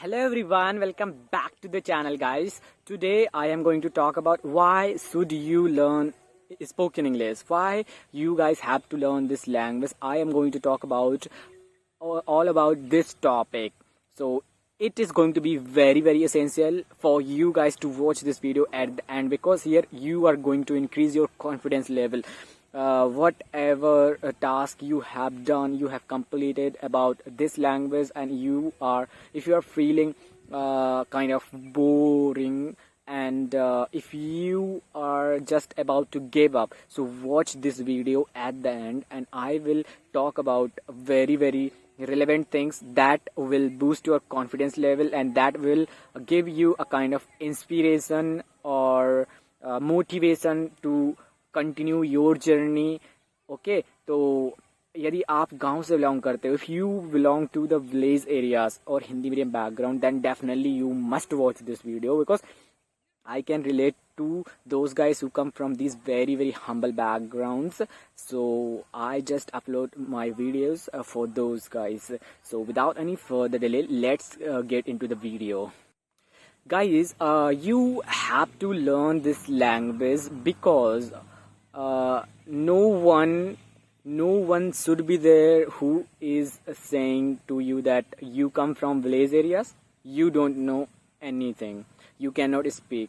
Hello everyone, welcome back to the channel guys. Today I am going to talk about why should you learn spoken English. Why you guys have to learn this language. I am going to talk about all about this topic. So it is going to be very essential for you guys to watch this video at the end, because here you are going to increase your confidence level. Whatever task you have done, you have completed about this language, and if you are feeling kind of boring, and if you are just about to give up, so watch this video at the end, and I will talk about very relevant things that will boost your confidence level, and that will give you a kind of inspiration or motivation to continue your journey. Okay, तो यदि आप गांव से belong करते हो, if you belong to the village areas और Hindi medium background, then definitely you must watch this video, because I can relate to those guys who come from these very humble backgrounds. So I just upload my videos for those guys. So without any further delay, let's get into the video. Guys, you have to learn this language because no one should be there who is saying to you that you come from village areas, you don't know anything, you cannot speak.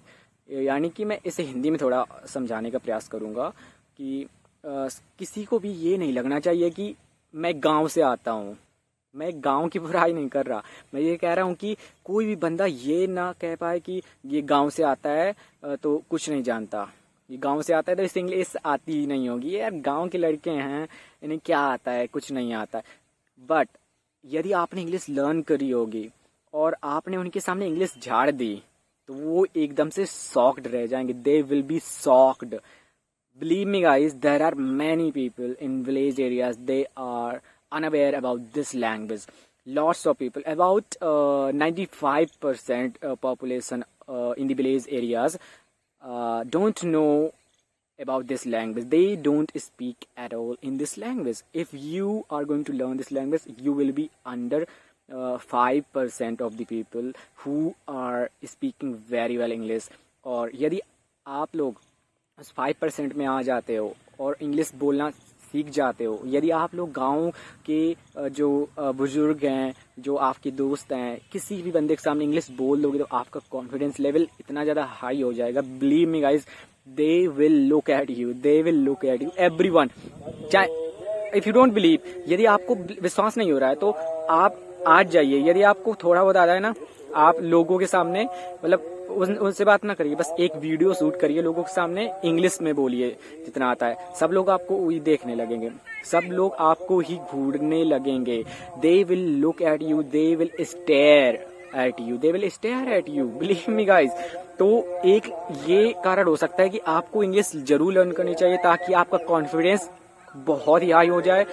यानी कि मैं इसे हिंदी में थोड़ा समझाने का प्रयास करूँगा कि किसी को भी ये नहीं लगना चाहिए कि मैं गांव से आता हूँ. मैं गांव की बुराई नहीं कर रहा, मैं ये कह रहा हूँ कि कोई भी बंदा ये ना कह पाए कि ये गांव से आता है तो कुछ नहीं जानता, ये गांव से आता है तो इसे इंग्लिश आती ही नहीं होगी, यार गांव के लड़के हैं, इन्हें क्या आता है, कुछ नहीं आता है. बट यदि आपने इंग्लिश लर्न करी होगी और आपने उनके सामने इंग्लिश झाड़ दी, तो वो एकदम से शॉक्ड रह जाएंगे. They will be shocked. Believe me guys, there are many people in village areas, they are unaware about this language. Lots of people, about 95% population in the village areas don't know about this language. They don't speak at all in this language. If you are going to learn this language, you will be under 5% of the people who are speaking very well English. और यदि आप लोग 5% में आ जाते हो और English बोलना सीख जाते हो, यदि आप लोग गांव के जो बुजुर्ग हैं, जो आपके दोस्त हैं, किसी भी बंदे के सामने इंग्लिश बोल दोगे, तो आपका कॉन्फिडेंस लेवल इतना ज़्यादा हाई हो जाएगा. Believe me guys, they will look at you, everyone. चाहे इफ यू डोंट बिलीव, यदि आपको विश्वास नहीं हो रहा है तो आप आज जाइए. यदि आपको थोड़ा बहुत आता है ना, आप लोगों के सामने, मतलब उनसे बात ना करिए, बस एक वीडियो शूट करिए, लोगों के सामने इंग्लिश में बोलिए जितना आता है. सब लोग आपको वही देखने लगेंगे, सब लोग आपको ही घूरने लगेंगे. They will look at you, they will stare at you, believe me guys. तो एक ये कारण हो सकता है कि आपको इंग्लिश जरूर लर्न करनी चाहिए, ताकि आपका कॉन्फिडेंस बहुत ही हाई हो जाए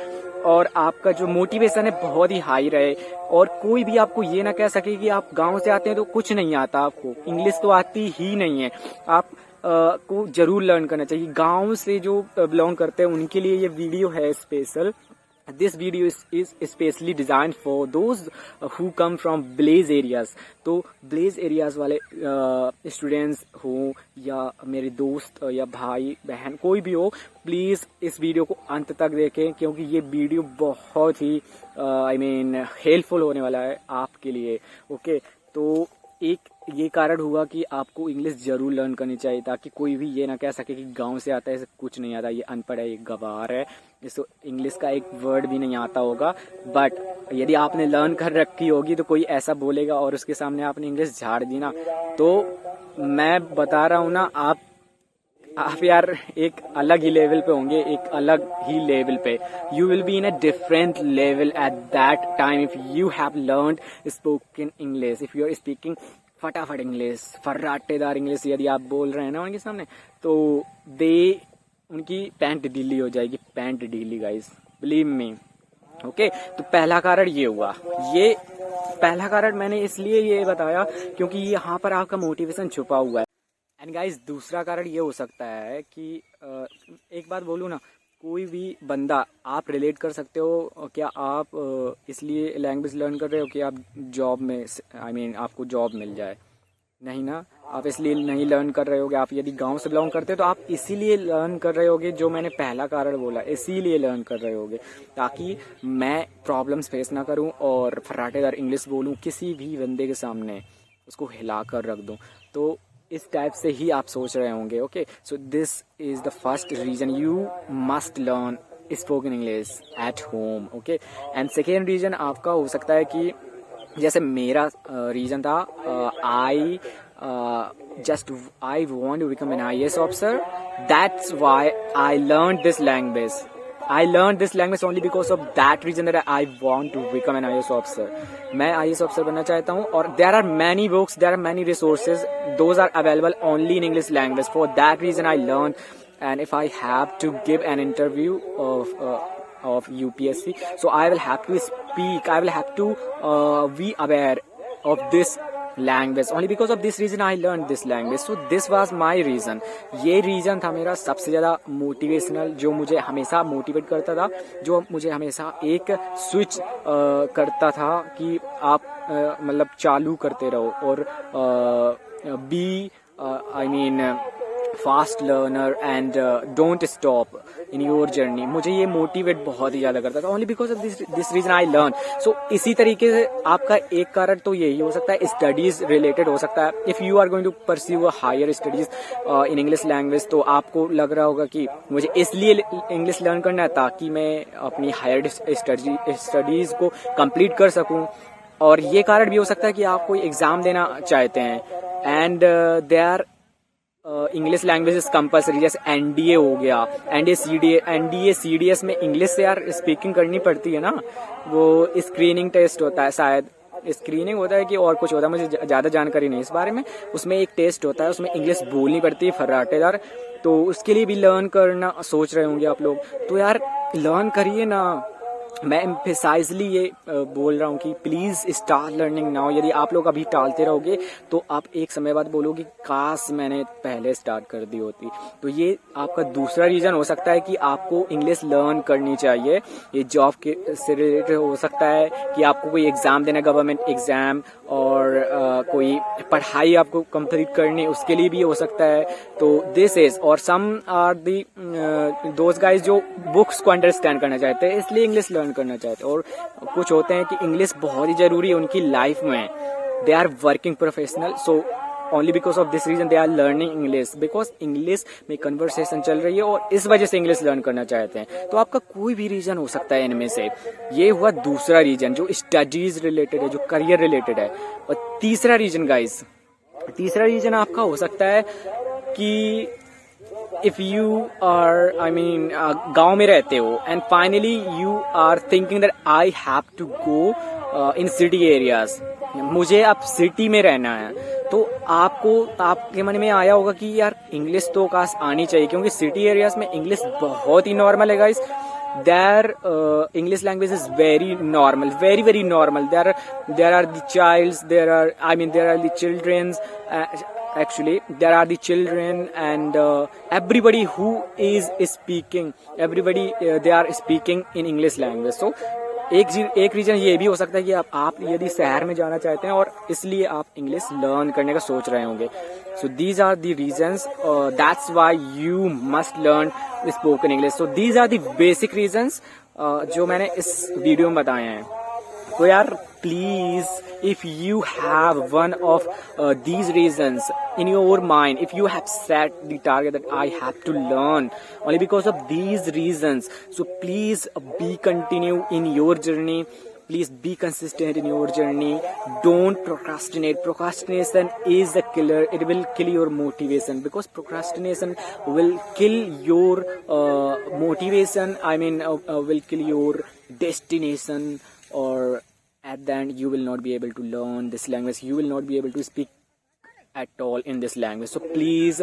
और आपका जो मोटिवेशन है बहुत ही हाई रहे, और कोई भी आपको ये ना कह सके कि आप गांव से आते हैं तो कुछ नहीं आता, आपको इंग्लिश तो आती ही नहीं है. आप को जरूर लर्न करना चाहिए. गांव से जो बिलोंग करते हैं उनके लिए ये वीडियो है special. This video is specially designed for those who come from village areas. तो village areas वाले स्टूडेंट्स हो, या मेरे दोस्त या भाई बहन कोई भी हो, प्लीज़ इस वीडियो को अंत तक देखें, क्योंकि ये वीडियो बहुत ही हेल्पफुल होने वाला है आपके लिए. ओके, तो एक ये कारण हुआ कि आपको इंग्लिश जरूर लर्न करनी चाहिए, ताकि कोई भी ये ना कह सके कि गांव से आता है, इसे कुछ नहीं आता, ये अनपढ़ है, ये गवार है, इसको इंग्लिश का एक वर्ड भी नहीं आता होगा. बट यदि आपने लर्न कर रखी होगी, तो कोई ऐसा बोलेगा और उसके सामने आपने इंग्लिश झाड़ दी ना, तो मैं बता रहा हूँ ना, आप यार एक अलग ही लेवल पे होंगे, एक अलग ही लेवल पे. You will be in a different level at that time if you have learned spoken English. If you are speaking फटाफट इंग्लिश, फर्राटेदार इंग्लिश यदि आप बोल रहे हैं ना उनके सामने, तो उनकी पैंट ढीली हो जाएगी, पैंट ढीली गाइस, बिलीव मी. ओके, तो पहला कारण ये हुआ. ये पहला कारण मैंने इसलिए ये बताया क्योंकि यहाँ पर आपका मोटिवेशन छुपा हुआ है. एंड गाइस, दूसरा कारण ये हो सकता है कि एक बात बोलूँ ना, कोई भी बंदा आप रिलेट कर सकते हो क्या आप इसलिए लैंग्वेज लर्न कर रहे हो कि आप जॉब में आपको जॉब मिल जाए? नहीं ना, आप इसलिए नहीं लर्न कर रहे होगे। आप यदि गांव से बिलोंग करते हो तो आप इसीलिए लर्न कर रहे होगे, जो मैंने पहला कारण बोला, इसीलिए लर्न कर रहे होगे ताकि मैं प्रॉब्लम्स फेस ना करूं और फर्राटेदार इंग्लिश बोलूं किसी भी बंदे के सामने, उसको हिला कर रख दूं। तो इस टाइप से ही आप सोच रहे होंगे। Okay, so this is the first reason you must learn spoken English at home. Okay, and second reason आपका हो सकता है कि जैसे मेरा रीजन था, आई want to become an IAS officer. That's why I learned this language. I learned this language only because of that reason that I want to become an IAS officer. मैं IAS officer बनना चाहता हूँ और there are many books, there are many resources. Those are available only in English language. For that reason I learned, and if I have to give an interview of UPSC, so I will have to speak, I will have to be aware of this language. Only because of this reason I learned this language. So this was my reason. ये reason था मेरा सबसे ज़्यादा motivational, जो मुझे हमेशा motivate करता था, जो मुझे हमेशा एक स्विच करता था कि आप मतलब चालू करते रहो और be fast learner and don't stop in your journey. मुझे ये मोटिवेट बहुत ही ज़्यादा करता था, only because of this reason I learn. So इसी तरीके से आपका एक कारण तो यही हो सकता है, स्टडीज रिलेटेड हो सकता है। If you are going to pursue higher studies in English language, तो आपको लग रहा होगा कि मुझे इसलिए इंग्लिश लर्न करना है ताकि मैं अपनी हायर स्टडीज को कंप्लीट कर सकूँ। और ये कारण भी हो सकता है कि आप कोई एग्ज़ाम देना चाहते हैं and they are English language is compulsory, जैसे एनडीए हो गया, एनडीए सीडीएस में इंग्लिश से यार स्पीकिंग करनी पड़ती है ना। वो स्क्रीनिंग टेस्ट होता है, शायद स्क्रीनिंग होता है कि और कुछ होता है, मुझे ज़्यादा जानकारी नहीं इस बारे में। उसमें एक टेस्ट होता है, उसमें इंग्लिश बोलनी पड़ती है फर्राटेदार, तो उसके लिए भी लर्न करना सोच रहे होंगे आप लोग, तो यार लर्न करिए ना। मैं एम्फेसाइजली ये बोल रहा हूँ कि प्लीज़ स्टार्ट लर्निंग नाउ। यदि आप लोग अभी टालते रहोगे तो आप एक समय बाद बोलोगे काश मैंने पहले स्टार्ट कर दी होती। तो ये आपका दूसरा रीज़न हो सकता है कि आपको इंग्लिश लर्न करनी चाहिए। ये जॉब के से रिलेटेड हो सकता है कि आपको कोई एग्ज़ाम देना, गवर्नमेंट एग्ज़ाम, और कोई पढ़ाई आपको कंप्लीट करनी, उसके लिए भी हो सकता है। तो दिस इज़, और some are the those guys जो बुक्स को अंडरस्टैंड करना चाहते हैं इसलिए इंग्लिश लर्न करना चाहते हैं, और कुछ होते हैं कि इंग्लिश बहुत ही ज़रूरी है उनकी लाइफ में, they are working professional, so only because of this reason they are learning English, because English में कन्वर्सेशन चल रही है और इस वजह से इंग्लिश लर्न करना चाहते हैं। तो आपका कोई भी रीजन हो सकता है इनमें से। ये हुआ दूसरा रीजन जो स्टडीज रिलेटेड है, जो करियर रिलेटेड है। और तीसरा रीजन गाइस, तीसरा रीजन आपका हो सकता है कि if you are गांव में रहते हो and finally you are thinking that I have to go in city areas, मुझे अब सिटी में रहना है, तो आपके मन में आया होगा कि यार इंग्लिश तो काश आनी चाहिए, क्योंकि सिटी एरियाज में इंग्लिश बहुत ही नॉर्मल है guys. Their English language is very normal, very very normal. There are the childs, there are the childrens. Actually, there are the children and everybody who is speaking. Everybody they are speaking in English language. So एक reason ये भी हो सकता है कि आप यदि शहर में जाना चाहते हैं और इसलिए आप इंग्लिश लर्न करने का सोच रहे होंगे। So these are the reasons, that's why you must learn spoken English. So these are the basic reasons जो मैंने इस वीडियो में बताए हैं। तो यार please, if you have one of these reasons in your mind, if you have set the target that I have to learn only because of these reasons, so please be continue in your journey. Please be consistent in your journey. Don't procrastinate. Procrastination is a killer. It will kill your motivation, because procrastination will kill your motivation. Will kill your destination, or at the end you will not be able to learn this language. You will not be able to speak at all in this language. So please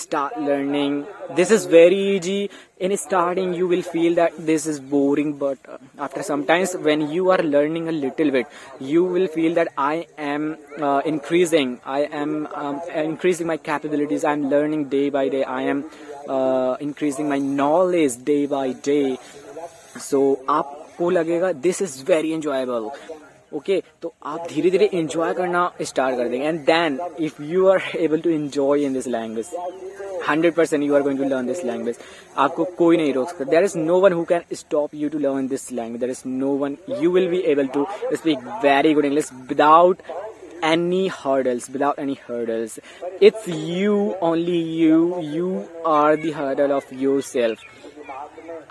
start learning. This is very easy. In starting you will feel that this is boring, but after sometimes when you are learning a little bit, you will feel that I am increasing my capabilities. I'm learning day by day. I am increasing my knowledge day by day. So आपको लगेगा this is very enjoyable. Okay तो आप धीरे धीरे enjoy करना start कर देंगे. And then if you are able to enjoy in this language 100% you are going to learn this language. आपको कोई नहीं रोक सकता. There is no one who can stop you to learn this language. There is no one. You will be able to speak very good English without any hurdles. It's you, only you. You are the hurdle of yourself.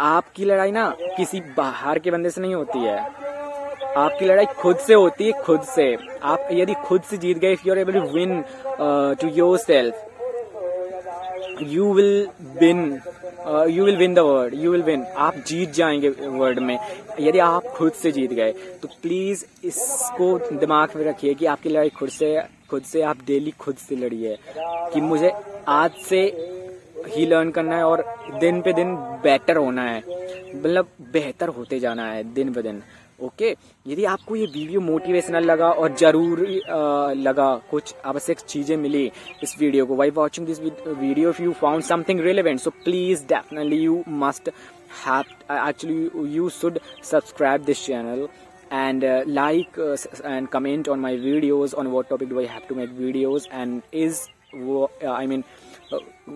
आपकी लड़ाई ना किसी बाहर के बंदे से नहीं होती है. आपकी लड़ाई खुद से होती है, खुद से. आप यदि खुद से जीत गए, if you are able to win to yourself, you will win the world. You will win. आप जीत जाएंगे वर्ल्ड में यदि आप खुद से जीत गए. तो प्लीज इसको दिमाग में रखिए कि आपकी लड़ाई खुद से आप डेली खुद से लड़िए कि मुझे आज से ही लर्न करना है और दिन पे दिन बेटर होना है, मतलब बेहतर होते जाना है दिन पे दिन. ओके यदि आपको ये वीडियो मोटिवेशनल लगा और जरूरी लगा, कुछ आवश्यक चीजें मिली इस वीडियो को, why watching this video, if you found something relevant, so please definitely you must have actually you should subscribe this channel and like and comment on my videos on what topic do I have to make videos, and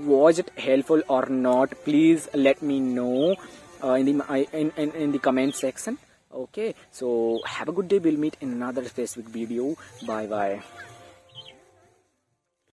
was it helpful or not. Please let me know in the comment section. Okay, so have a good day. We'll meet in another Facebook video. Bye bye.